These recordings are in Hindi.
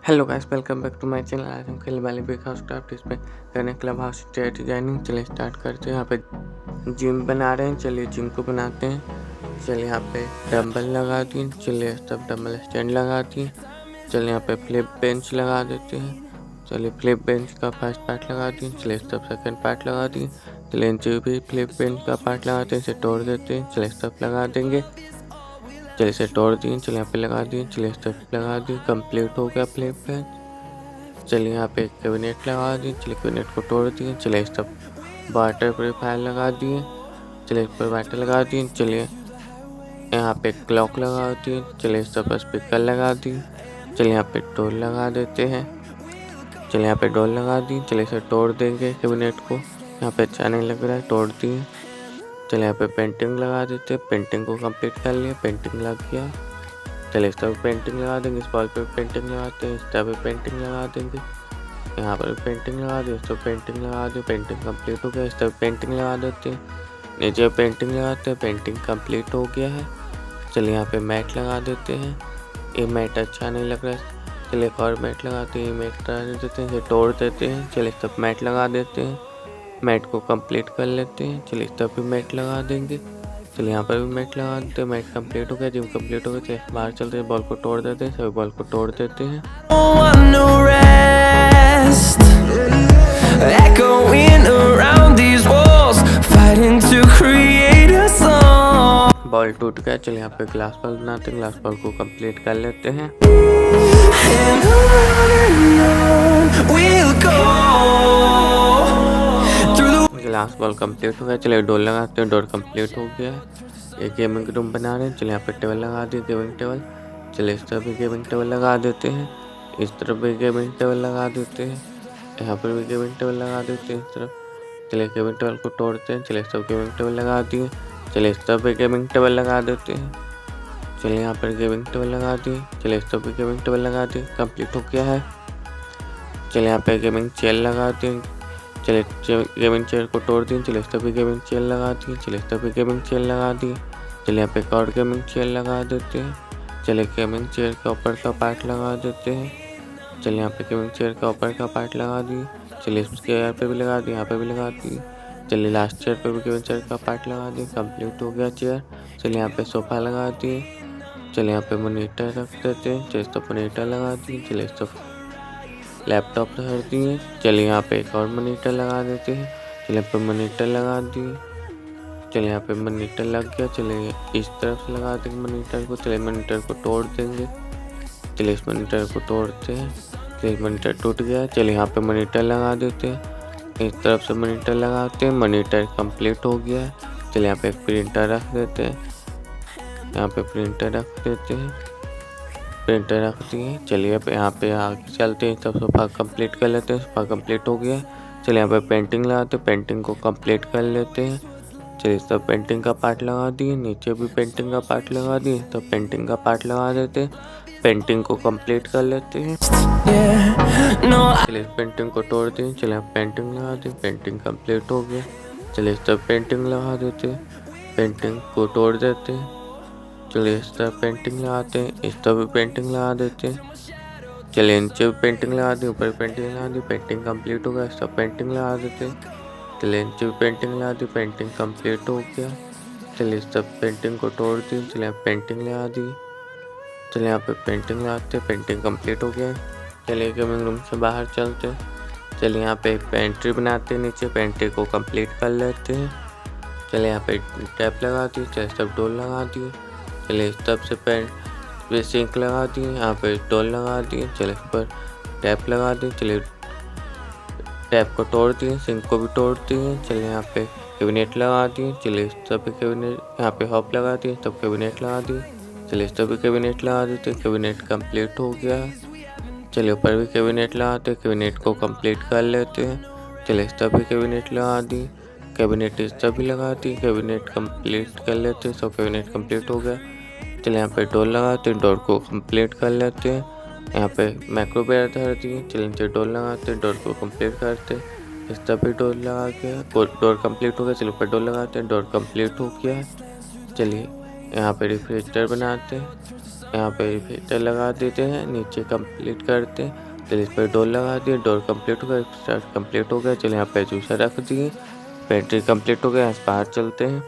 Hello guys, welcome back to my channel. आज हम खेलने वाले बिग हाउस क्राफ्ट। इसमें करने क्लब हाउस डिजाइनिंग। चलिए स्टार्ट करते हैं। यहाँ पे जिम बना रहे हैं। चलिए जिम को बनाते हैं। चलिए यहाँ पे डंबल लगा दिए। चलिए सब डंबल स्टैंड लगा दिए। चलिए यहाँ पे फ्लिप बेंच लगा देते हैं। चलिए फ्लिप बेंच का फर्स्ट पार्ट लगा दिए। चलिए सब सेकंड पार्ट लगा दिए। चलिए नीचे भी फ्लिप बेंच का पार्ट लगाते हैं, इसे तोड़ देते हैं। चलिए सब लगा देंगे। चलिए इसे तोड़ दिए। चलिए यहाँ पे लगा दिए। चलिए सब लगा दिए। कंप्लीट हो गया फ्लिप बेंच। चलिए यहाँ पे कैबिनेट लगा दिए। चलिए कैबिनेट को तोड़ दिए। चलिए सब वाटर प्यूरीफायर लगा दिए। चलिए इस पर वाटर लगा दिए। चलिए यहाँ पे क्लॉक लगा दिए। चलिए सब स्पीकर लगा दिए। चलिए यहाँ पे डोर लगा देते हैं। चलिए यहाँ पे डोर लगा दी। चलिए इसे तोड़ देंगे कैबिनेट को। यहाँ पे अच्छा नहीं लग रहा है, तोड़ दिए। चलिए यहाँ पे पेंटिंग लगा देते हैं। पेंटिंग को कंप्लीट कर लिया, पेंटिंग लग गया। चलिए इस तरफ पेंटिंग लगा देंगे। इस वॉल पे पेंटिंग लगाते हैं। इस तरफ पे पेंटिंग लगा देंगे। यहाँ पर पेंटिंग लगा दी। इस तरफ पेंटिंग लगा दी। पेंटिंग कंप्लीट हो गया। इस तरफ पेंटिंग लगा देते हैं। नीचे पेंटिंग लगाते हैं। पेंटिंग कंप्लीट हो गया है। चलिए यहाँ पे मैट लगा देते हैं। ये मैट अच्छा नहीं लग रहा है। चलिए एक और मैट लगाते हैं। ये मैट लगा देते हैं, इसे तोड़ देते हैं। चलिए सब मैट लगा देते हैं। मैट को कंप्लीट कर लेते हैं। चलिए इस तरफ भी मैट लगा देंगे। चलिए यहाँ पर भी मैट लगा देते हैं। मैट कंप्लीट हो गया, जिम कंप्लीट हो गया। चलिए बाहर चलते हैं, बॉल को तोड़ देते हैं। सभी बॉल को तोड़ देते हैं। बॉल टूट गया। चलिए यहाँ पे ग्लास बॉल बनाते हैं। ग्लास बॉल को कंप्लीट कर लेते हैं। ग्लास बॉल कंप्लीट हो गया। चलिए डोर लगाते हैं। डोर कंप्लीट हो गया। एक गेमिंग रूम बना रहे हैं। चलिए यहाँ पे टेबल लगा दिए, गेमिंग टेबल। चलिए इस तरफ भी गेमिंग टेबल लगा देते हैं। इस तरफ भी गेमिंग टेबल लगा देते हैं। यहाँ पर भी गेमिंग टेबल लगा देते हैं इस तरफ। चलिए गेमिंग टेबल को तोड़ते हैं। चलिए सब गेमिंग टेबल लगा दिए। चलिए इस तरफ भी गेमिंग टेबल लगा देते हैं। चलिए यहाँ पर गेमिंग टेबल लगा दिए। चलिए इस तरफ भी गेमिंग टेबल लगा दिए, कंप्लीट हो गया है। चलिए यहाँ पे गेमिंग चेयर लगा दिए। चलिए गेमिंग चेयर को तोड़ दिए। चलिए इस तरफ भी गेमिंग चेयर लगा दिए। चलिए इस तरफ भी गेमिंग चेयर लगा दिए। चलिए यहाँ पे एक और गेमिंग चेयर लगा देते हैं। चलिए गेमिंग चेयर के ऊपर का पार्ट लगा देते हैं। चलिए यहाँ पे गेमिंग चेयर का ऊपर का पार्ट लगा दिए। चलिए इस चेयर पे भी लगा दिए, यहाँ पे भी लगा दिए। चलिए लास्ट चेयर पे भी गेमिंग चेयर का पार्ट लगा दिए, कंप्लीट हो गया चेयर। चलिए यहाँ पे सोफा लगा दिए। चलिए यहाँ पे मॉनिटर रख देते हैं। चलिए इस तरफ मॉनिटर लगा दिए। चलिए इस तरफ लैपटॉप रख दिए। चलिए यहाँ पे एक और मॉनिटर लगा देते हैं। चलिए यहाँ पे मॉनिटर लगा दिए। चलिए यहाँ पे मॉनिटर लग गया। चलिए इस तरफ से लगा देंगे मॉनिटर को। चलिए मॉनिटर को तोड़ देंगे। चलिए इस मॉनिटर को तोड़ते हैं। चलिए मॉनिटर टूट गया। चलिए यहाँ पे मॉनिटर लगा देते हैं। इस तरफ से मॉनिटर लगाते हैं। मॉनिटर कंप्लीट हो गया है। चलिए यहाँ पे एक प्रिंटर रख देते हैं। यहाँ पे प्रिंटर रख देते हैं। प्रिंटर रख दिए। चलिए अब यहाँ पे आगे चलते हैं। सब सोफा कंप्लीट कर लेते हैं। सोफा कंप्लीट हो गया। चलिए यहाँ पे पेंटिंग लगाते हैं। पेंटिंग को कंप्लीट कर लेते हैं। चलिए सब पेंटिंग का पार्ट लगा दिए। नीचे भी पेंटिंग का पार्ट लगा दिए। तो पेंटिंग का पार्ट लगा देते हैं। पेंटिंग को कंप्लीट कर लेते हैं। चलिए पेंटिंग को तोड़ दिए। चलिए पेंटिंग लगा दी। पेंटिंग कंप्लीट हो गया। चलिए सब पेंटिंग लगा देते हैं। पेंटिंग को तोड़ देते हैं। चलिए इस तरह पेंटिंग लगाते हैं। इस तरह भी पेंटिंग लगा देते हैं। चलिए नीचे भी पेंटिंग लगा दी, ऊपर पेंटिंग लगा दी। पेंटिंग कंप्लीट हो गया। इस तरह पेंटिंग लगा देते हैं। चलिए नीचे भी पेंटिंग लगा दी। पेंटिंग कंप्लीट हो गया। चलिए इस तरह पेंटिंग को तोड़ दी। चलिए पेंटिंग लगा दी। चलिए यहाँ पे पेंटिंग लगाते हैं। पेंटिंग कंप्लीट हो गया। चलिए गेमिंग रूम से बाहर चलते हैं। चलिए यहाँ पे एक पेंट्री बनाते हैं। नीचे पेंट्री को कंप्लीट कर लेते हैं। चलिए यहाँ पे टैप लगा दी। चलिए सब डोर लगा दिए। चलिए इस तरफ से पे सिंक लगा दिए। यहाँ पे डोर लगा दिए। चलिए इस पर टैप लगा दिए। चलिए टैप को तोड़ दिए। सिंक को भी तोड़ दिए। चलिए यहाँ पे कैबिनेट लगा दिए। चलिए इस तरफ पे कैबिनेट, यहाँ पे हॉप लगा दिए। तब कैबिनेट लगा दिए। चलिए इस तरफ भी कैबिनेट लगा देते। कैबिनेट कंप्लीट हो गया। चलिए ऊपर भी कैबिनेट लगाते। कैबिनेट को कंप्लीट कर लेते हैं। चलिए इस तरफ भी कैबिनेट लगा दी। कैबिनेट इस तरफ भी लगा दी। कैबिनेट कंप्लीट कर लेते हैं। सब कैबिनेट कंप्लीट हो गया। चलिए यहाँ पे डोर लगाते हैं। डोर को कंप्लीट कर लेते हैं। यहाँ पे मैक्रो बेयर धर दिए। चलिए नीचे डोर लगाते हैं। डोर को कंप्लीट करते हैं। इस तरफ भी डोर लगा के डोर कंप्लीट हो गया। चलिए ऊपर डोर लगाते हैं। डोर कंप्लीट हो गया। चलिए यहाँ पे रेफ्रिजरेटर बनाते हैं। यहाँ पे फिल्टर लगा देते हैं, नीचे कंप्लीट करते हैं। चलिए इस पर डोर लगा दिए, डोर कंप्लीट हो गया, स्टार्ट कंप्लीट हो गया। चलिए यहाँ पे जूसर रख दिए, बैटरी कंप्लीट हो गया। बाहर चलते हैं।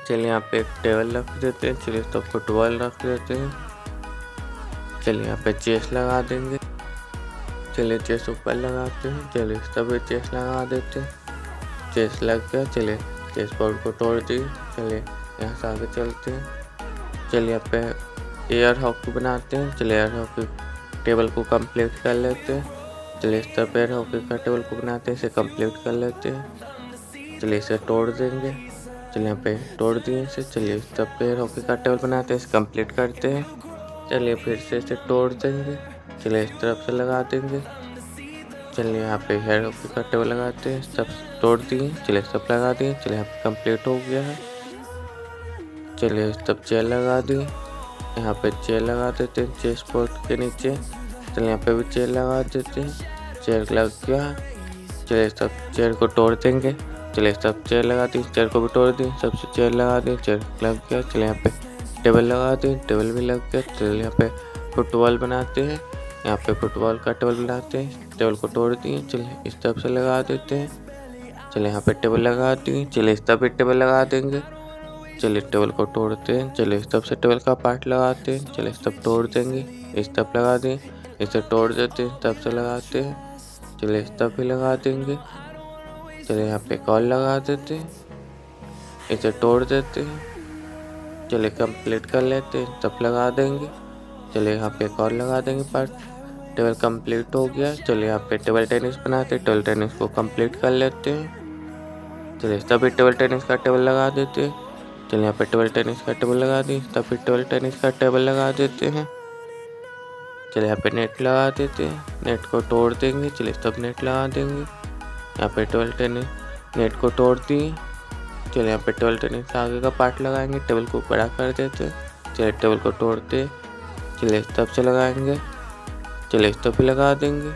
चलिए यहाँ पे एक टेबल रख देते हैं। चलिए तो फुटबॉल रख देते हैं। चलिए यहाँ पे चेस लगा देंगे। चलिए चेस ऊपर लगाते हैं। चलिए तभी चेस लगा देते हैं। चेस लग गया। चलिए चेस बोर्ड को तोड़ दिए। चलिए यहाँ से आगे चलते हैं। चलिए यहाँ पे एयर हॉकी बनाते हैं। चलिए एयर हॉकी टेबल को कंप्लीट कर लेते हैं। चलिए इस तरह एयर हॉकी का टेबल को बनाते हैं, इसे कंप्लीट कर लेते हैं। चलिए इसे तोड़ देंगे। चलिए यहाँ पे तोड़ दिए इसे। चलिए इस तरह एयर हॉकी का टेबल बनाते हैं, इसे कंप्लीट करते हैं। चलिए फिर से इसे तोड़ देंगे। चलिए इस तरफ से लगा देंगे। चलिए यहाँ पे हेयर हॉकी का टेबल लगाते हैं, सब तोड़ दिए। चलिए सब लगा दिए। चलिए यहाँ पे कंप्लीट हो गया है। चलिए सब चेयर लगा दिए। यहाँ पे चेयर लगा देते हैं चेस बोर्ड के नीचे। चलिए यहाँ पे भी चेयर लगा देते हैं। चेयर लग गया। चलिए सब चेयर को तोड़ देंगे। चलिए सब चेयर लगा दी, चेयर को भी तोड़ दी, सबसे चेयर लगा दी, चेयर लग गया। चलिए यहाँ पे टेबल लगा दी, टेबल भी लग गया। चलिए यहाँ पे फुटबॉल बनाते हैं। यहाँ पे फुटबॉल का टेबल बनाते हैं, टेबल को तोड़ दिए। चलिए इस तरफ से लगा देते हैं। चलिए यहाँ पे टेबल लगा दी। चलिए इस तरफ भी टेबल लगा देंगे। चलिए टेबल को तोड़ते हैं। चलिए इस तरफ से टेबल का पार्ट लगाते हैं। चलिए इस तरफ तोड़ देंगे, इस तरफ लगा दें, इसे तोड़ देते हैं, इस तरफ से लगाते हैं। चलिए इस तरफ भी लगा देंगे। चलिए यहाँ पे एक और लगा देते हैं, इसे तोड़ देते हैं। चलिए कंप्लीट कर लेते हैं, तब लगा देंगे। चलिए यहाँ पे एक और लगा देंगे पार्ट। टेबल कंप्लीट हो गया। चलिए यहाँ पे टेबल टेनिस बनाते हैं, टेबल टेनिस को कंप्लीट कर लेते हैं। चलिए तभी टेबल टेनिस का टेबल लगा देते हैं। चलिए यहाँ पे टेबल टेनिस का टेबल लगा दी, तभी टेबल टेनिस का टेबल लगा देते हैं। चलिए यहाँ पे नेट लगा देते हैं, नेट को तोड़ देंगे। चलिए तब नेट लगा देंगे। यहाँ पे टेबल टेनिस नेट को तोड़ दिए। चलिए यहाँ पे टेबल टेनिस का आगे का पार्ट लगाएंगे, टेबल को बड़ा कर देते हैं। चलिए टेबल को तोड़ते, चलिए इस तरफ से लगाएंगे। चलिए इस तरफ भी लगा देंगे।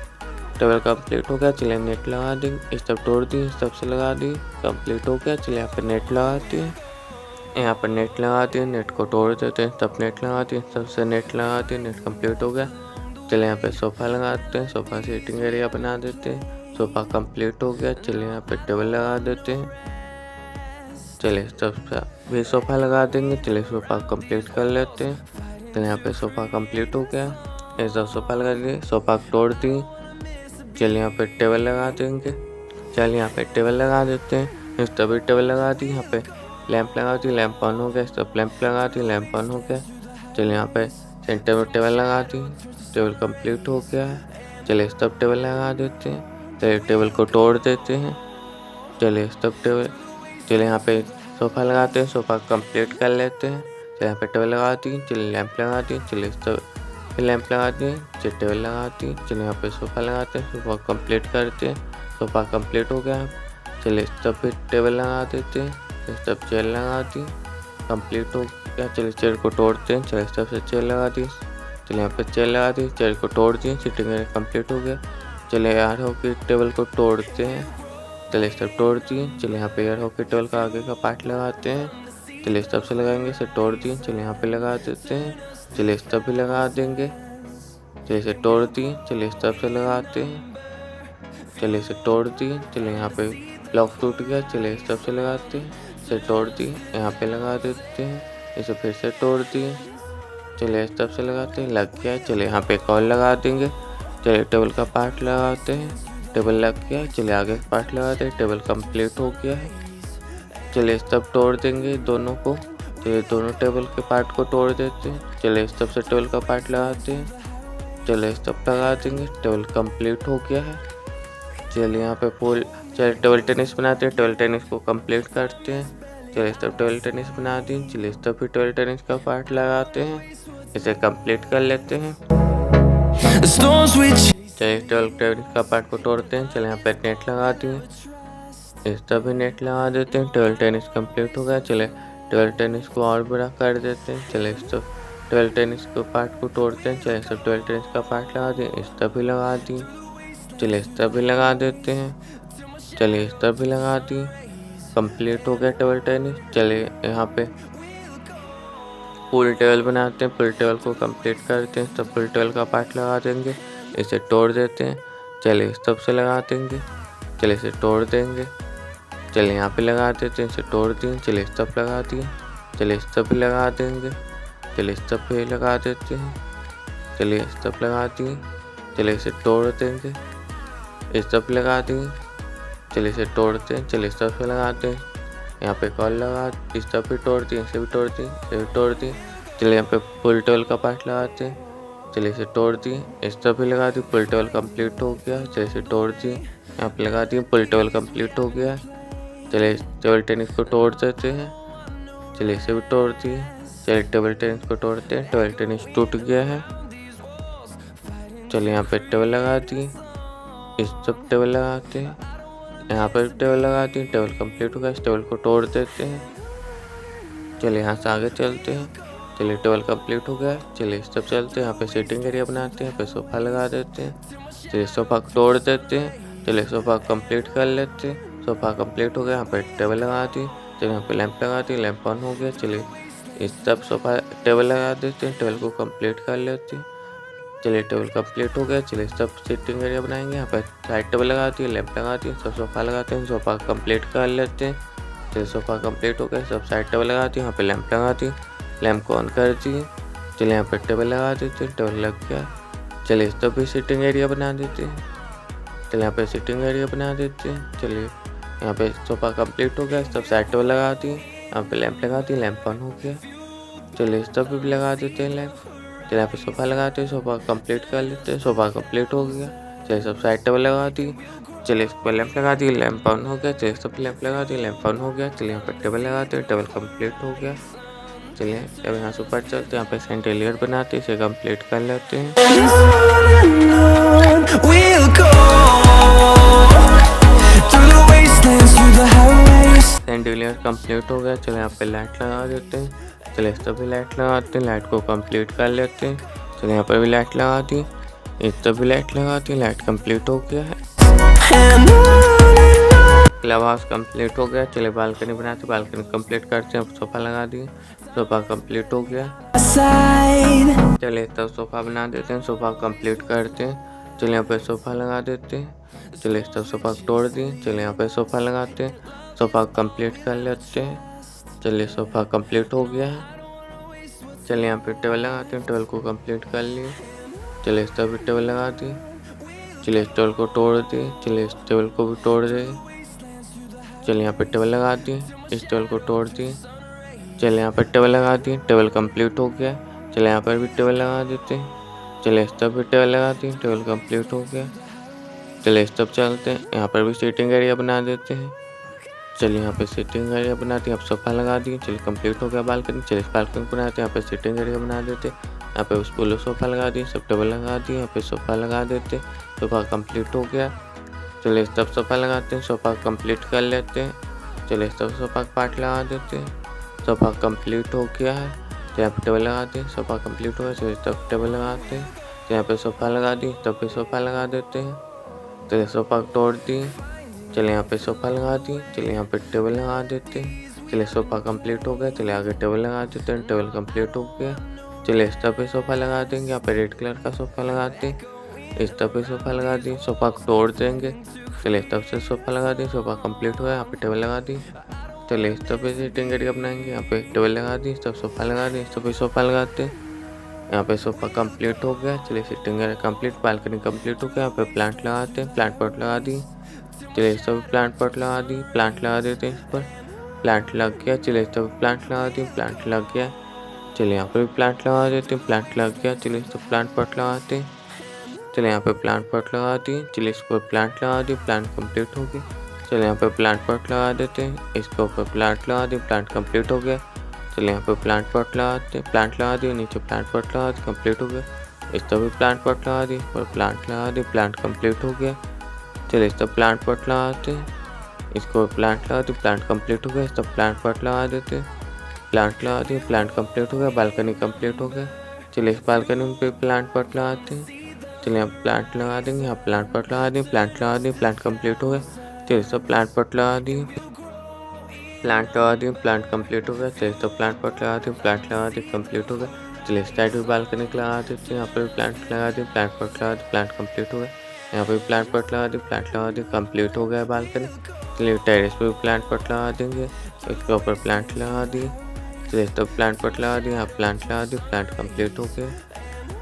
टेबल कंप्लीट हो गया। चलिए नेट लगा देंगे, इस तरफ तोड़ दी, इस तरफ से लगा दी, कंप्लीट हो गया। चलिए यहाँ पे नेट लगाते हैं, यहाँ पर नेट लगा दिए, नेट को तोड़ देते हैं, तब नेट लगा दिए, सबसे नेट लगा दिए, नेट कंप्लीट हो गया। चलिए यहाँ पे सोफ़ा लगाते हैं, सोफ़ा सीटिंग एरिया बना देते हैं, सोफ़ा कंप्लीट हो गया। चलिए यहाँ पे टेबल लगा देते हैं। चलिए सब भी सोफ़ा लगा देंगे। चलिए सोफ़ा कंप्लीट कर लेते हैं। चलिए यहाँ पे सोफ़ा कंप्लीट हो गया। ऐसा सोफ़ा लगा दिए, सोफ़ा तोड़ दिए। चलिए यहाँ पे टेबल लगा देंगे। चलिए यहाँ पे टेबल लगा देते हैं, इस तभी टेबल लगा दी। यहाँ पे लैंप लगा दी, लैंप ऑन हो गया। सब लैंप लगा दी, लैंप ऑन हो गया। चलिए यहाँ पे सेंटर में टेबल लगा दी, टेबल कंप्लीट हो गया है। चलिए सब टेबल लगा देते हैं। चलिए टेबल को तोड़ देते हैं। चलिए सब टेबल, चलिए यहाँ पे सोफ़ा लगाते हैं, सोफ़ा कंप्लीट कर लेते हैं। चलिए यहाँ पे टेबल लगा दी, चलिए लैंप लगा दी, चलिए सब लैंप लगा दिए, चलिए टेबल लगा दी। चलिए यहाँ पे सोफ़ा लगाते हैं, सोफ़ा कंप्लीट करते हैं, सोफ़ा कंप्लीट हो गया। चलिए सब पे टेबल लगा देते हैं, सब चेयर लगा दी, कंप्लीट हो गया। चलिए चेयर को तोड़ते हैं। चलिए सबसे चेयर लगा दी। चलिए यहाँ पे चेयर लगा दी, चेयर को तोड़ दिए, सीटिंग एरिया कंप्लीट हो गया। चलिए एयर हॉकी टेबल को तोड़ते हैं। चलिए सब तोड़ दिए। चलिए यहाँ पे एयर हॉकी टेबल का आगे का पार्ट लगाते हैं। चलिए सब से लगाएंगे, इसे तोड़ दिए। चलिए यहाँ पे लगा देते हैं। चलिए सब भी लगा देंगे। चलिए इसे तोड़ दिए। चलिए सब से लगाते हैं। चलिए इसे तोड़ दिए। चलिए यहाँ पे ब्लॉक टूट गया। चलिए सब से लगाते हैं, इसे तोड़ दिए, यहाँ पे लगा देते हैं, इसे फिर से तोड़ दिए। चलिए सब से लगाते हैं, लग गया। चलिए यहाँ पे एक और लगा देंगे। चलिए टेबल का पार्ट लगाते हैं, टेबल लग गया। चलिए आगे का पार्ट लगाते हैं, टेबल कंप्लीट हो गया है। चलिए सब तोड़ देंगे दोनों को। चलिए दोनों टेबल के पार्ट को तोड़ देते हैं। चलिए सबसे टेबल का पार्ट लगाते हैं। चलिए सब लगा देंगे, टेबल कंप्लीट हो गया है। चलिए यहाँ पे पूल, चलिए टेबल टेनिस बनाते हैं, टेबल टेनिस को कंप्लीट करते हैं। चलिए सब टेबल टेनिस बना दी। चलिए सब भी टेबल टेनिस का पार्ट लगाते हैं, इसे कंप्लीट कर लेते हैं। चलिए टेबल टेनिस का पार्ट को तोड़ते हैं। चलिए यहाँ पे नेट लगा दिए, इस तरह भी नेट लगा देते हैं। टेबल टेनिस कंप्लीट हो गया। चलिए टेबल टेनिस को और बड़ा कर देते हैं। चलिए सब टेबल टेनिस के पार्ट को तोड़ते हैं। चलिए सब टेबल टेनिस का पार्ट लगा दिए, इस तरह भी लगा दिए। चलिए इस तरह भी लगा देते हैं। चलिए इस तरह भी लगा दी, कंप्लीट हो गया टेबल टेनिस। चलिए यहाँ पे पूल टेबल बनाते हैं, पूल टेबल को कंप्लीट करते हैं, तब पूल टेबल का पार्ट लगा देंगे, इसे तोड़ देते हैं। चलिए इस तरफ से लगा देंगे, चलिए इसे तोड़ देंगे, चलिए यहाँ पे लगा देते हैं, इसे तोड़ दिए, चलिए इस तरफ लगा दिए, चलिए इस तरफ भी लगा देंगे, चलिए इस तरफ भी लगा देते हैं, चलिए इस तरफ लगा दिए, चलिए इसे तोड़ देंगे, इस तरफ लगा दिए, चलिए इसे तोड़ते हैं, चलिए इस तरफ से लगाते हैं, यहाँ पे कॉल लगा, इस तरफ भी तोड़ दिए, इसे भी तोड़ दिए, इसे भी तोड़ दिए। चलिए यहाँ पे पुल टेबल का पार्ट लगाते हैं, चलिए इसे तोड़ दिए, इस तरफ भी लगा दिए, पुल टेबल कंप्लीट हो गया। चलिए इसे तोड़ दिए, यहाँ पे लगा दिए, पुल टेबल कंप्लीट हो गया। चलिए टेबल टेनिस को तोड़ देते हैं, चलिए इसे भी तोड़ दिए, चलिए टेबल टेनिस को तोड़ते हैं, टेबल टेनिस टूट गया है। चलिए यहाँ पे टेबल लगा दिए, इस तरफ टेबल लगाते हैं, यहाँ पर टेबल लगाते हैं, टेबल कंप्लीट हो गया, इस टेबल को तोड़ देते हैं। चलिए यहाँ से आगे चलते हैं, चलिए टेबल कंप्लीट हो गया। चलिए इस तरफ चलते हैं, यहाँ पे सीटिंग एरिया बनाते हैं, यहाँ पे सोफ़ा लगा देते हैं, चलिए सोफ़ा को तोड़ देते हैं, चलिए सोफ़ा कंप्लीट कर लेते हैं। सोफ़ा कंप्लीट हो गया, यहाँ पे टेबल लगा दी, चलिए यहाँ पे लैंप लगा दी, लैंप ऑन हो गया। चलिए इस तरफ सोफ़ा टेबल लगा देते हैं, टेबल को कंप्लीट कर लेते हैं। चलिए टेबल कंप्लीट हो गया, चलिए सब सीटिंग एरिया बनाएंगे, यहाँ पर साइड टेबल लगाती है, लैंप लगाती है, सब सोफ़ा लगाते हैं, सोफ़ा कंप्लीट कर लेते हैं। चलिए सोफ़ा कंप्लीट हो गया, सब साइड टेबल लगाती है, यहाँ पे लैंप लगाती है, लैंप को ऑन कर दिए। चलिए यहाँ पर टेबल लगा देते हैं, टेबल लग गया। चलिए इस तरफ भी सीटिंग एरिया बना देते हैं, चलिए यहाँ पे सीटिंग एरिया बना देते हैं। चलिए यहाँ पे सोफ़ा कंप्लीट हो गया, सब साइड टेबल लगाती है, यहाँ पे लैंप लगाती है, लैंप ऑन हो गया। चलिए इस तरफ भी लगा देते हैं लैंप। चलिए यहाँ पे सोफ़ा लगाते हैं, सोफ़ा कंप्लीट कर लेते हैं, सोफ़ा कंप्लीट हो गया। चलिए सब साइड टेबल लगा दी, चलिए इस पर लैंप लगा दी, लैंप ऑन हो गया। चलिए सब लैंप लगा दी, लैंप ऑन हो गया। चलिए यहाँ पर टेबल लगाते हैं, टेबल कंप्लीट हो गया। चलिए अब यहाँ से ऊपर चलते हैं, यहाँ पे सेंटेलियर बनाते हैं, इसे कंप्लीट कर लेते हैं। सेंटेलियर कंप्लीट हो गया, चलिए यहाँ पे लाइट लगा देते हैं, चलिए इस तरफ भी लाइट लगाते हैं, लाइट को कंप्लीट कर लेते हैं। चलिए यहाँ पर भी लाइट लगा दी, इस तरफ भी लाइट लगा दी, लाइट कंप्लीट हो गया है। क्लब हाउस कंप्लीट हो गया, चलिए बालकनी बनाते, बालकनी कंप्लीट करते हैं। सोफ़ा लगा दिए, सोफ़ा कंप्लीट हो गया। चलिए तब सोफ़ा बना देते हैं, सोफ़ा कंप्लीट करते हैं। चलिए यहाँ पे सोफ़ा लगा देते हैं, चलिए तब सोफ़ा तोड़ दिए, चलिए यहाँ पे सोफ़ा लगाते हैं, सोफ़ा कंप्लीट कर लेते हैं। चलिए सोफ़ा कंप्लीट हो गया है। चलिए यहाँ पे टेबल लगाते हैं, टेबल को कंप्लीट कर लिए। चलिए इस तरफ भी टेबल लगा दिए, चलिए इस टेबल को तोड़ दिए, चलिए इस टेबल को भी तोड़ दिए। चलिए यहाँ पे टेबल लगा दिए, इस टेबल को तोड़ दिए। चलिए यहाँ पर टेबल लगा दिए, टेबल कंप्लीट हो गया। चलिए यहाँ पर भी टेबल लगा देते हैं, चलिए इस तरफ भी टेबल लगा दिए, टेबल कंप्लीट हो गया। चलिए इस तरफ चलते हैं, यहाँ पर भी सीटिंग एरिया बना देते हैं। चलिए यहाँ पे सीटिंग एरिया बनाते हैं, अब सोफ़ा लगा दिए, चलिए कंप्लीट हो गया बालकनी। चलिए बालकनी बनाते हैं, यहाँ पे सीटिंग एरिया बना देते हैं, यहाँ पे उस पुल सोफ़ा लगा दिए, सब टेबल लगा दिए, यहाँ पे सोफ़ा लगा देते, सोफ़ा कंप्लीट हो गया। चलिए इस तरफ सोफ़ा लगाते हैं, सोफ़ा कंप्लीट कर लेते हैं। चलिए इस तरफ सोफ़ा का पार्ट लगा देते हैं, सोफ़ा कंप्लीट हो गया है। तो यहाँ पे टेबल लगाते हैं, सोफ़ा कंप्लीट हो गया। चलिए इस तरफ टेबल लगाते हैं, तो यहाँ पे सोफ़ा लगा दिए, तब पे सोफ़ा लगा देते हैं। चलिए सोफ़ा तोड़ दिए, चलिए यहाँ पे सोफ़ा लगा दिए, चलिए यहाँ पे टेबल लगा देते हैं। चलिए सोफ़ा कंप्लीट हो गया, चलिए आगे टेबल लगा देते हैं, टेबल कंप्लीट हो गया। चलिए इस तरफ पे सोफ़ा लगा देंगे, यहाँ पे रेड कलर का सोफ़ा लगाते हैं, इस तरफ पे सोफ़ा लगा दिए, सोफ़ा को तोड़ देंगे। चलिए इस तरफ से सोफ़ा लगा दिए, सोफ़ा कंप्लीट हो गया, यहाँ पे टेबल लगा दी। चलिए इस तरफ पे सीटिंग एरिया बनाएंगे, यहाँ पे टेबल लगा दी, इस तरफ सोफ़ा लगा दी, इस तरफ पे सोफ़ा लगाते हैं, यहाँ पे सोफ़ा कंप्लीट हो गया। चलिए seating area complete, balcony complete हो गया। यहाँ पे प्लांट लगाते हैं, प्लांट पॉट लगा दी, चलिए इस तरफ प्लांट पॉट लगा दी, प्लांट लगा देते हैं इस पर, प्लांट लग गया। चलिए इस तरफ प्लांट लगा दी, प्लांट लग गया। चलिए यहाँ पर भी प्लांट लगा देते हैं, प्लांट लग गया। चलिए इस तरफ प्लांट पॉट लगाते हैं, चलिए यहाँ पे प्लांट पॉट लगा दिए, चलिए इस पर प्लांट लगा दी, प्लांट कंप्लीट हो गई। चलिए यहाँ पे प्लांट पॉट लगा देते हैं, इसके ऊपर प्लांट लगा दिए, प्लांट कंप्लीट हो गया। चलिए यहाँ पे प्लांट पॉट लगाते हैं, प्लांट लगा दिए, नीचे प्लांट पॉट लगा दिए, कंप्लीट हो गया। इस तरफ भी प्लांट पॉट लगा दिए, इस पर प्लांट लगा दिए, प्लांट कंप्लीट हो गया। चलिए इस तरफ प्लांट पॉट लगाते हैं, इसको प्लांट लगा दिए, प्लांट कंप्लीट हो गया। इस तरफ प्लांट पॉट लगा देते हैं, प्लांट लगा दिए, प्लांट कंप्लीट हो गया। बालकनी कंप्लीट हो गया। चलिए इस बालकनी पे प्लांट पॉट लगाते हैं, चलिए यहाँ प्लांट लगा देंगे, यहाँ प्लांट पॉट लगा दें, प्लांट लगा दें, प्लांट कंप्लीट हो गया। चलिए सब प्लांट पॉट लगा दिए, प्लांट लगा दी, प्लांट कंप्लीट हो गया। चलिए तो प्लांट पॉट लगा दी, प्लांट लगा दी, कंप्लीट हो गया। चलिए इस साइड भी बालकनी लगा देते हैं, यहाँ पर भी प्लांट लगा दी, प्लांट पॉट लगा दी, प्लांट कंप्लीट हो गया। यहाँ पर भी प्लांट पॉट लगा दी, प्लांट लगा दी, कंप्लीट हो गया बालकनी। चलिए टेरेस पे भी प्लांट पॉट लगा देंगे, इसके ऊपर प्लांट लगा दिए। चलिए इस तरफ प्लांट पॉट लगा दी, यहाँ प्लांट लगा दी, प्लांट कंप्लीट हो गया।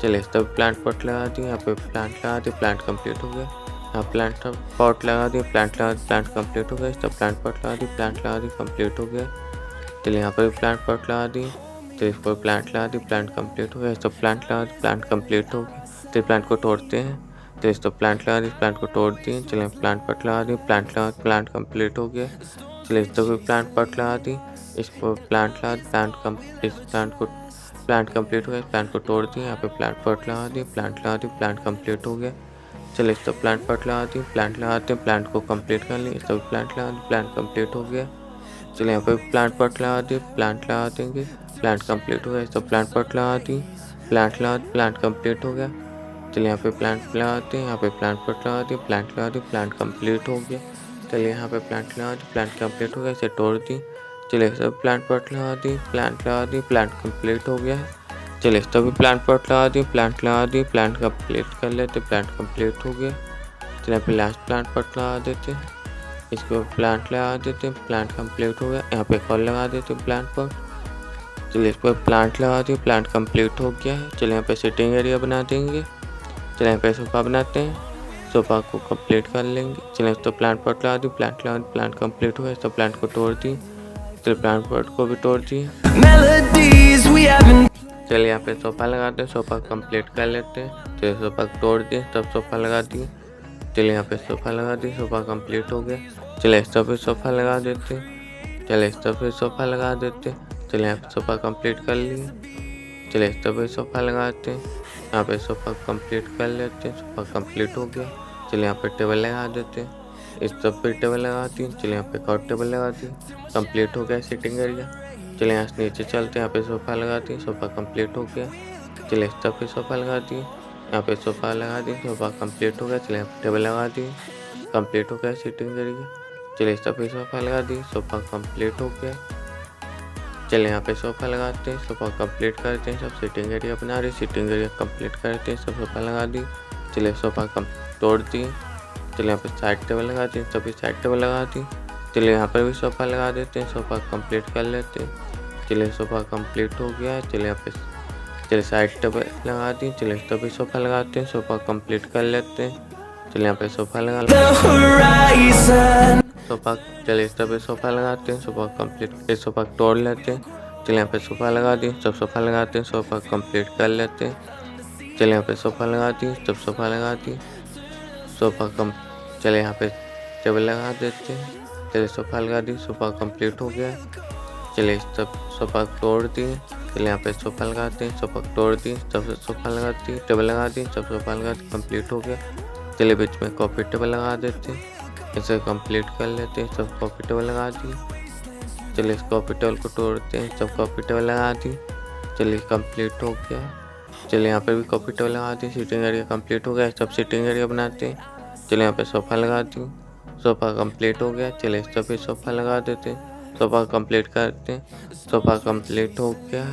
चलिए इस तरफ प्लांट पॉट लगा दी, यहाँ पे प्लांट लगा दी, प्लांट कंप्लीट हो गया। यहाँ प्लांट पॉट लगा दी, प्लांट लगा दी, प्लांट कंप्लीट हो गया। इस तरफ प्लांट पॉट लगा दी, प्लांट लगा दी, कंप्लीट हो गया। चलिए यहाँ पर भी प्लांट पॉट लगा दी, तो इस पर प्लांट लगा दी, प्लांट कंप्लीट हो गया। इस तरफ प्लांट लगा दी, प्लांट कंप्लीट हो गया। तो प्लांट को तोड़ते हैं, तो इस तरफ प्लांट लगा दी, प्लांट को तोड़ दिए। चलिए प्लांट पॉट लगा दी, प्लांट लगा दी, प्लांट कंप्लीट हो गया। चलिए इस तरफ भी प्लांट पॉट लगा दी, इस पर प्लांट लगा दी, प्लांट कंप्लीट हो गया। प्लांट को तोड़ दिए, यहाँ पे प्लांट पॉट लगा दी, प्लांट लगा दी, प्लांट कंप्लीट हो गया। चलिए इस तरफ प्लांट पॉट लगा दी, प्लांट लगाते हैं, प्लांट को कंप्लीट कर लिया। इस तरफ प्लांट लगा दी, प्लांट कंप्लीट हो गया। चलिए यहाँ पे प्लांट पॉट लगा दी, प्लांट लगा देंगे, प्लांट कंप्लीट हो गया। इस तरफ प्लांट पॉट लगा दी, प्लांट लगा दी, प्लांट कंप्लीट हो गया। चलिए यहाँ पे प्लांट लगाते हैं, यहाँ पे प्लांट पॉट लगा दी, प्लांट लगा दी, प्लांट कंप्लीट हो गया। चलिए यहाँ पे प्लांट लगा दी, प्लांट कंप्लीट हो गया, इसे तोड़ दी। चलिए सब प्लांट पॉट लगा दी, प्लांट लगा दी, प्लांट कंप्लीट हो गया। चलिए इस तरफ भी प्लांट पॉट लगा दी, प्लांट लगा दी, प्लांट कंप्लीट कर लेते, प्लांट कंप्लीट हो गया। चलिए यहाँ पे लास्ट प्लांट पॉट लगा देते, इसके ऊपर प्लांट लगा देते, प्लांट कंप्लीट हो गया। यहाँ पे एक और लगा देते प्लांट पॉट। चलिए इस पर प्लांट लगा दिए, प्लांट कंप्लीट हो गया है। चलिए यहाँ पे सिटिंग एरिया बना देंगे। चलिए यहाँ पे सोफा बनाते हैं, सोफा को कंप्लीट कर लेंगे। चलिए इस तो प्लांट पॉट लगा दी, प्लांट लगा दी, प्लांट कंप्लीट हो गया। इस तो प्लांट को तोड़ दी, चलिए प्लांट पॉट को भी तोड़ दिए। चलिए यहाँ पे सोफा लगाते हैं, सोफा कंप्लीट कर लेते हैं। चलिए सोफा तोड़ दिए, तब सोफा लगा दिए। चलिए यहाँ पे सोफा लगा दी, सोफा कंप्लीट हो गया। चलिए इस तरफ भी सोफा लगा देते, चलिए इस तरफ भी सोफा लगा देते। चलिए यहाँ पे सोफा कंप्लीट कर लिए। चलिए इस तरफ भी सोफा लगाते हैं, यहाँ पे सोफा कंप्लीट कर लेते हैं, सोफा कंप्लीट हो गया। चलिए यहाँ पे टेबल लगा देते हैं, इस तरफ भी टेबल लगाती हैं। चलिए यहाँ पे एक और टेबल लगाती हैं, कंप्लीट हो गया सिटिंग एरिया। चलिए यहाँ से नीचे चलते हैं, यहाँ पे सोफा लगाती हैं, सोफा कंप्लीट हो गया। चलिए इस तरफ भी सोफा लगा दिए, यहाँ पे सोफा लगा दी, सोफा कंप्लीट हो गया। चलिए यहाँ पे टेबल लगा दी, कंप्लीट हो गया सिटिंग एरिया। चलिए इस तरफ भी सोफा लगा दी, सोफा कंप्लीट हो गया। चलिए यहाँ पे सोफा लगाते हैं, सोफा कंप्लीट करते हैं। सब सिटिंग एरिया बना रही, सिटिंग एरिया कंप्लीट करते हैं, सब सोफा लगा दी। चलिए सोफा तोड़ दिए। चलिए यहाँ पे साइड टेबल लगा दी, सभी साइड टेबल लगा दी। चलिए यहाँ पर भी सोफा लगा देते हैं, सोफा कंप्लीट कर लेते हैं। चलिए सोफा कंप्लीट हो गया है। चलिए यहाँ पे चलिए साइड टेबल लगा दी। चलिए इस तरफ भी सोफा लगाते हैं, सोफा कंप्लीट कर लेते हैं। चलिए यहाँ पे सोफा लगा सोफा, चलिए इस तरफ भी सोफा लगाते हैं, सोफा कंप्लीट, सोफा तोड़ लेते हैं। चलिए यहाँ पे सोफा लगा दी, सब सोफा लगाते हैं, सोफा कंप्लीट कर लेते हैं। चलिए यहाँ पे सोफा लगा दी, सब सोफा लगा दी, सोफा कम। चलिए यहाँ पे टेबल लगा देते हैं। चलिए सोफा लगा दी, सोफा कंप्लीट हो गया। चलिए इस तरफ सोफा तोड़ दिए। चलिए यहाँ पे सोफा लगाते हैं, सोफा तोड़ दी, सब सोफा लगा दी, टेबल लगा दी, सब सोफा लगा दी, कंप्लीट हो गया। चलिए बीच में कॉफी टेबल लगा देते हैं, इसे कंप्लीट कर लेते हैं। सब कॉफी टेबल लगा दी। चलिए इस कॉफी टेबल को तोड़ते हैं, सब कॉफी टेबल लगा दी। चलिए कंप्लीट हो गया। चलिए यहाँ पे भी कॉफी टेबल लगा दी, सीटिंग एरिया कंप्लीट हो गया। सब सीटिंग एरिया बनाते हैं। चलिए यहाँ पे सोफा लगा दी, सोफा कंप्लीट हो गया। चलिए इस तरफ भी सोफा लगा देते हैं, सोफा कंप्लीट करते हैं, सोफा कंप्लीट हो गया।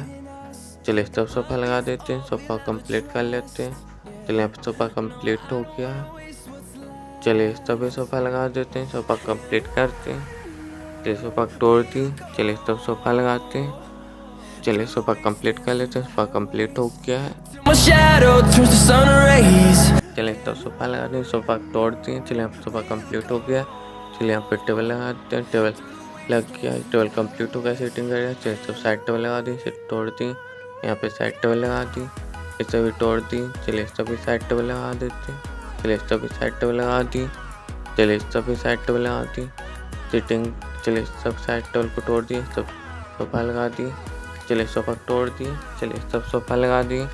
चलिए इस तरफ सोफा लगा देते हैं, सोफा कंप्लीट कर लेते हैं। चलिए यहाँ पे सोफा कंप्लीट हो गया। चलिए इस तरफ भी सोफा लगा देते हैं, सोफा कंप्लीट करते हैं। चलिए सोफा तोड़ दी। चलिए इस तरफ सोफा लगाते हैं। चलिए सोफा कंप्लीट कर लेते हैं, सोफा कंप्लीट हो गया है। चलिए इस तरफ सोफा लगा दें, सोफा तोड़ दिए। चलिए यहाँ पे सोफा कंप्लीट हो गया। चलिए यहाँ पे टेबल लगा देते हैं, टेबल लग गया, टेबल कंप्लीट हो गया सीटिंग एरिया। चलिए सब साइड टेबल लगा दी, सीट तोड़ दी। यहाँ पे साइड टेबल लगा दी, इसे भी तोड़ दी। चलिए इस तरफ भी साइड टेबल लगा देते हैं। चलिए इस तरफ भी साइड टेबल लगा दी। चलिए इस तरफ भी साइड टेबल लगा दी, सीटिंग। चलिए सब साइड टेबल को तोड़ दिए, सब सोफा लगा दिए। चलिए सोफा तोड़ दिए। चलिए सब सोफा लगा दिए।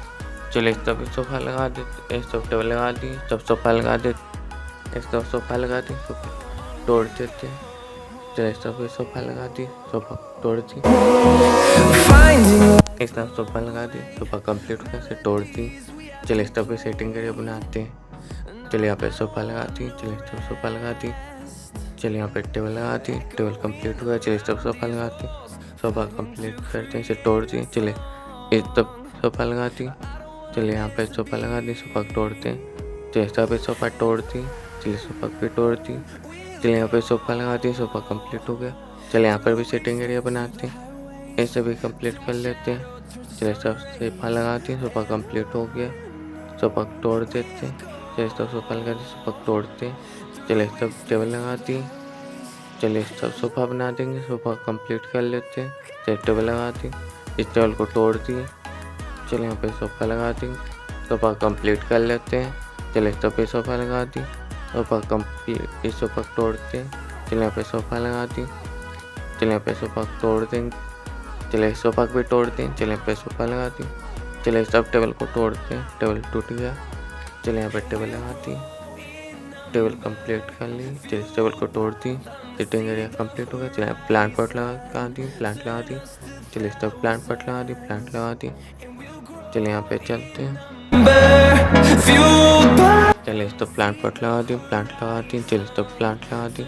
चलिए इस तरफ भी सोफा लगा देते, इस तरफ टेबल लगा दी, सब सोफा लगा देते, इस तरफ सोफा लगा दी, सोफा तोड़ देते। चलिए इस तरफ भी सोफा लगा दी, सोफा तोड़ दी, इस तरफ सोफा लगा दी, सोफा कंप्लीट हो गया, तोड़ दी। चलिए इस तरफ भी सेटिंग एरिया बनाते हैं। चलिए यहाँ पे सोफा लगा दी। चलिए इस तरफ सोफा लगा दी। चलिए यहाँ पे टेबल लगा दी, टेबल कंप्लीट हो गया। चलिए सब सोफा लगाते हैं, सोफा कंप्लीट करते हैं, इसे तोड़ दिए। चलिए इस तब सोफा लगा दी, चलिए यहाँ पे सोफा लगा दी, सोफा तोड़ते हैं। चलिए सब सोफा तोड़ दी, चलिए सोफा भी तोड़ दी। चलिए यहाँ पे सोफा लगा दी, सोफा कंप्लीट हो गया। चलिए यहाँ पर भी सिटिंग एरिया बनाते हैं, इसे भी कंप्लीट कर लेते हैं। चलिए सब सोफा लगा दी, सोफा कंप्लीट हो गया। सोफा तोड़ देते हैं, चलिए सब सोफा लगा दी, सोफा तोड़ते हैं। चलिए सब टेबल लगा दी, चलिए सब सोफा बना देंगे, सोफा कंप्लीट कर लेते हैं। चलिए टेबल लगा दी, इस टेबल को तोड़ दिए। चलिए यहाँ पे सोफा लगा दी, सोफा कंप्लीट कर लेते हैं। चलिए सब पे सोफा लगा दी, सोफा कंप्लीट, इस सोफा तोड़ते हैं। चलिए यहाँ पे सोफा लगा दी, चलिए यहाँ पे सोफा तोड़ देंगे। चलिए सोफा भी तोड़ दें, चलिए यहाँ पे सोफा लगा दी। चलिए सब टेबल को तोड़ते हैं, टेबल टूट गया। चलिए यहाँ पे टेबल लगा दी, टेबल कंप्लीट कर ली। चलिए टेबल को तोड़ दी, सिटिंग एरिया कंप्लीट हो गया। चलिए प्लांट पॉट लगा दी, प्लांट लगा दी। चलिए सब प्लांट पॉट लगा दी, प्लांट लगा दी। चलिए यहाँ पे चलते हैं, चलिए तो प्लांट पॉट लगा दी, प्लांट लगा दी। चलिए तो प्लांट लगा दी,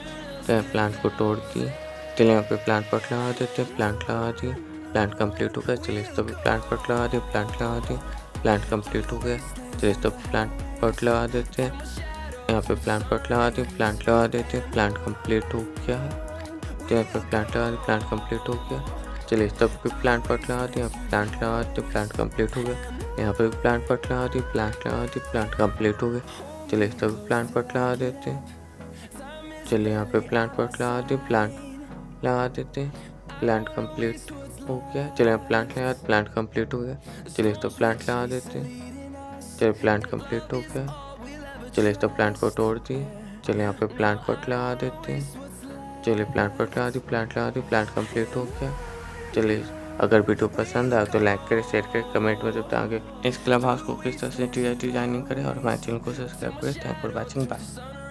चलिए प्लांट को तोड़ दी। चलिए यहाँ पे प्लांट पॉट लगा देते, प्लांट लगा दी, प्लांट कंप्लीट हो गया। चलिए तो प्लांट पॉट लगा दी, प्लांट लगा दी, प्लांट कंप्लीट हो गया। चलिए तो प्लांट पॉट लगा देते हैं, यहाँ पे प्लांट पॉट लगा दी, प्लांट लगा देते हैं, प्लांट कंप्लीट हो गया है। तो यहाँ पे प्लांट लगा दी, प्लांट कंप्लीट हो गया। चलिए सब पे प्लांट पॉट लगा दी, प्लांट लगा दी, प्लांट कंप्लीट हो गया। यहाँ पे प्लांट पॉट लगा दी, प्लांट लगा दी, प्लांट कंप्लीट हो गया। चलिए सब प्लांट पॉट लगा देते हैं। चलिए यहाँ पे प्लांट पॉट लगा दी, प्लांट लगा देते हैं, प्लांट कंप्लीट हो गया। चलिए प्लांट लगा, प्लांट कंप्लीट हो गया। चलिए तो प्लांट लगा देते हैं, चलिए प्लांट कंप्लीट हो गया। चलिए तो प्लांट को तोड़ दिए। चलिए यहाँ पे प्लांट पॉट लगा देते हैं, चलिए प्लांट पॉट लगा दी, प्लांट लगा दी, प्लांट कंप्लीट हो गया। चलिए अगर वीडियो पसंद आए तो लाइक करें, शेयर करें, कमेंट में बताएं आगे इस क्लब हाउस को किस तरह से डिजाइनिंग करें और हमारे चैनल को सब्सक्राइब करें। Thank for watching, bye.